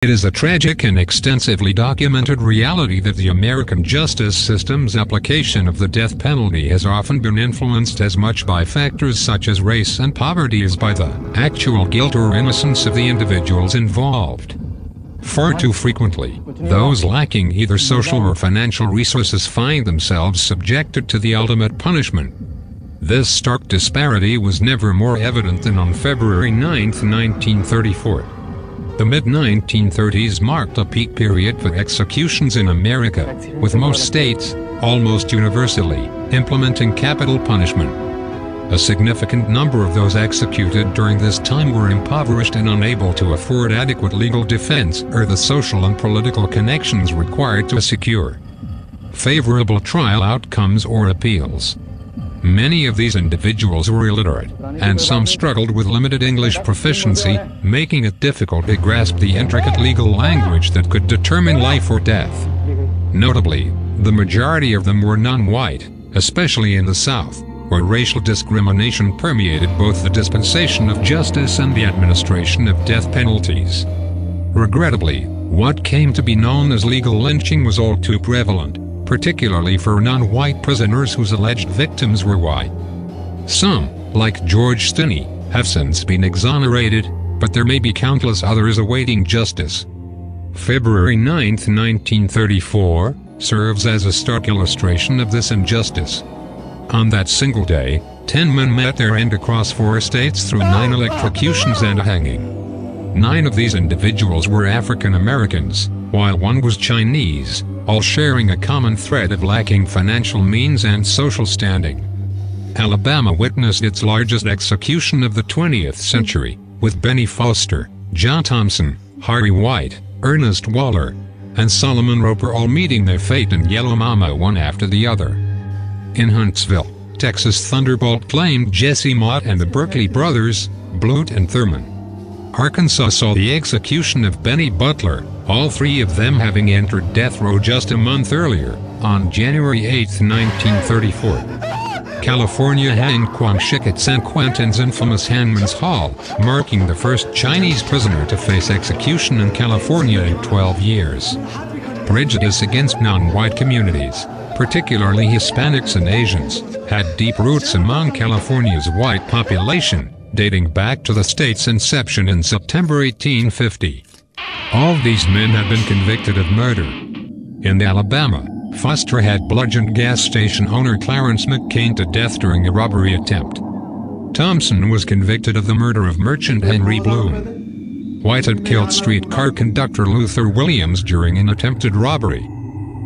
It is a tragic and extensively documented reality that the American justice system's application of the death penalty has often been influenced as much by factors such as race and poverty as by the actual guilt or innocence of the individuals involved. Far too frequently, those lacking either social or financial resources find themselves subjected to the ultimate punishment. This stark disparity was never more evident than on February 9, 1934. The mid-1930s marked a peak period for executions in America, with most states, almost universally, implementing capital punishment. A significant number of those executed during this time were impoverished and unable to afford adequate legal defense or the social and political connections required to secure favorable trial outcomes or appeals. Many of these individuals were illiterate, and some struggled with limited English proficiency, making it difficult to grasp the intricate legal language that could determine life or death. Notably, the majority of them were non-white, especially in the South, where racial discrimination permeated both the dispensation of justice and the administration of death penalties. Regrettably, what came to be known as legal lynching was all too prevalent, particularly for non-white prisoners whose alleged victims were white. Some, like George Stinney, have since been exonerated, but there may be countless others awaiting justice. February 9, 1934, serves as a stark illustration of this injustice. On that single day, 10 men met their end across 4 states through 9 electrocutions and a hanging. 9 of these individuals were African Americans, while 1 was Chinese, all sharing a common thread of lacking financial means and social standing. Alabama witnessed its largest execution of the 20th century, with Benny Foster, John Thompson, Harry White, Ernest Waller, and Solomon Roper all meeting their fate in Yellow Mama one after the other. In Huntsville, Texas, Thunderbolt claimed Jesse Mott and the Berkeley brothers, Blount and Thurman. Arkansas saw the execution of Benny Butler, all 3 of them having entered death row just a month earlier, on January 8, 1934. California hanged Quang Shik at San Quentin's infamous Hangman's Hall, marking the first Chinese prisoner to face execution in California in 12 years. Prejudice against non-white communities, particularly Hispanics and Asians, had deep roots among California's white population, dating back to the state's inception in September 1850. All these men had been convicted of murder. In Alabama, Foster had bludgeoned gas station owner Clarence McCain to death during a robbery attempt. Thompson was convicted of the murder of merchant Henry Bloom. White had killed streetcar conductor Luther Williams during an attempted robbery.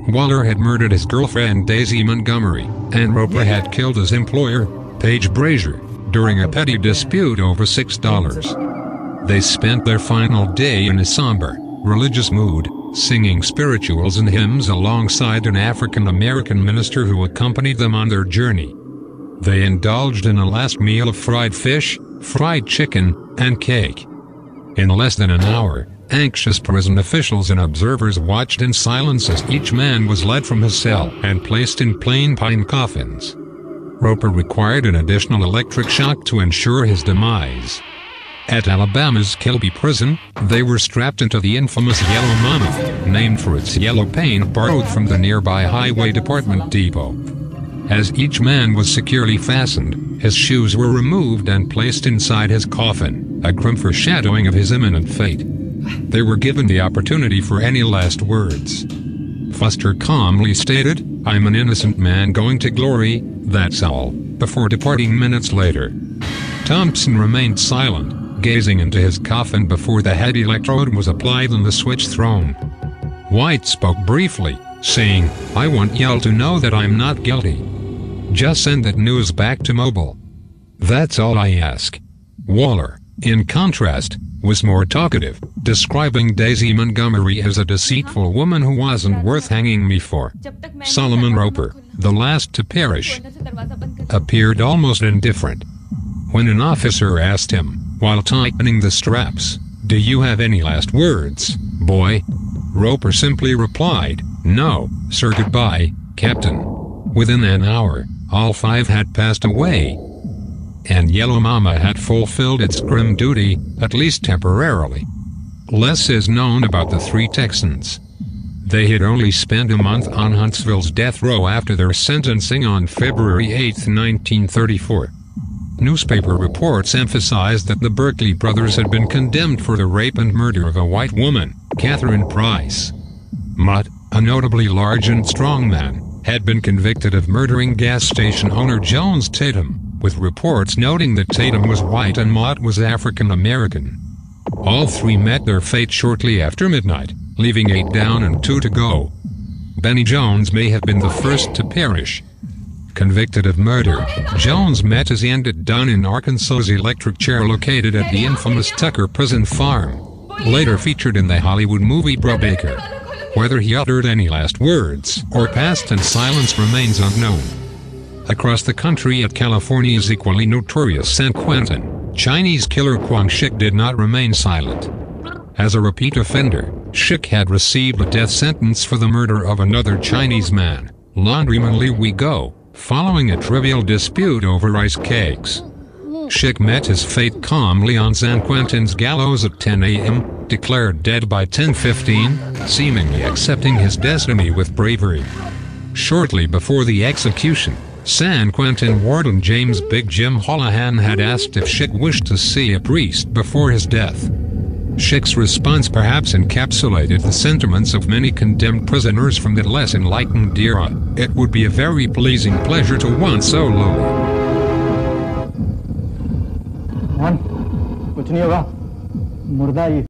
Waller had murdered his girlfriend Daisy Montgomery, and Roper had killed his employer, Paige Brazier, during a petty dispute over $6. They spent their final day in a somber, religious mood, singing spirituals and hymns alongside an African-American minister who accompanied them on their journey. They indulged in a last meal of fried fish, fried chicken, and cake. In less than an hour, anxious prison officials and observers watched in silence as each man was led from his cell and placed in plain pine coffins. Roper required an additional electric shock to ensure his demise. At Alabama's Kilby prison, they were strapped into the infamous Yellow Mama, named for its yellow paint borrowed from the nearby Highway Department depot. As each man was securely fastened, his shoes were removed and placed inside his coffin, a grim foreshadowing of his imminent fate. They were given the opportunity for any last words. Foster calmly stated, "I'm an innocent man going to glory, that's all," before departing minutes later. Thompson remained silent, gazing into his coffin before the head electrode was applied and the switch thrown. White spoke briefly, saying, "I want y'all to know that I'm not guilty. Just send that news back to Mobile. That's all I ask." Waller, in contrast, was more talkative, describing Daisy Montgomery as a deceitful woman who wasn't worth hanging me for. Solomon Roper, the last to perish, appeared almost indifferent. When an officer asked him, while tightening the straps, "Do you have any last words, boy?" Roper simply replied, "No, sir, goodbye, Captain." Within an hour, all 5 had passed away, and Yellow Mama had fulfilled its grim duty, at least temporarily. Less is known about the three Texans. They had only spent a month on Huntsville's death row after their sentencing on February 8, 1934. Newspaper reports emphasized that the Berkeley brothers had been condemned for the rape and murder of a white woman, Catherine Price. Mutt, a notably large and strong man, had been convicted of murdering gas station owner Jones Tatum, with reports noting that Tatum was white and Mutt was African American. All three met their fate shortly after midnight, leaving 8 down and 2 to go. Benny Jones may have been the first to perish. Convicted of murder, Jones met his end at Dunn in Arkansas's electric chair located at the infamous Tucker Prison Farm, later featured in the Hollywood movie Brubaker. Whether he uttered any last words or passed in silence remains unknown. Across the country at California's equally notorious San Quentin, Chinese killer Quang Shik did not remain silent. As a repeat offender, Shik had received a death sentence for the murder of another Chinese man, laundryman Li Weiguo, following a trivial dispute over ice cakes. Shik met his fate calmly on San Quentin's gallows at 10 a.m., declared dead by 10:15, seemingly accepting his destiny with bravery. Shortly before the execution, San Quentin warden James Big Jim Holohan had asked if Shik wished to see a priest before his death. Shik's response perhaps encapsulated the sentiments of many condemned prisoners from that less enlightened era. It would be a very pleasing pleasure to one so lowly.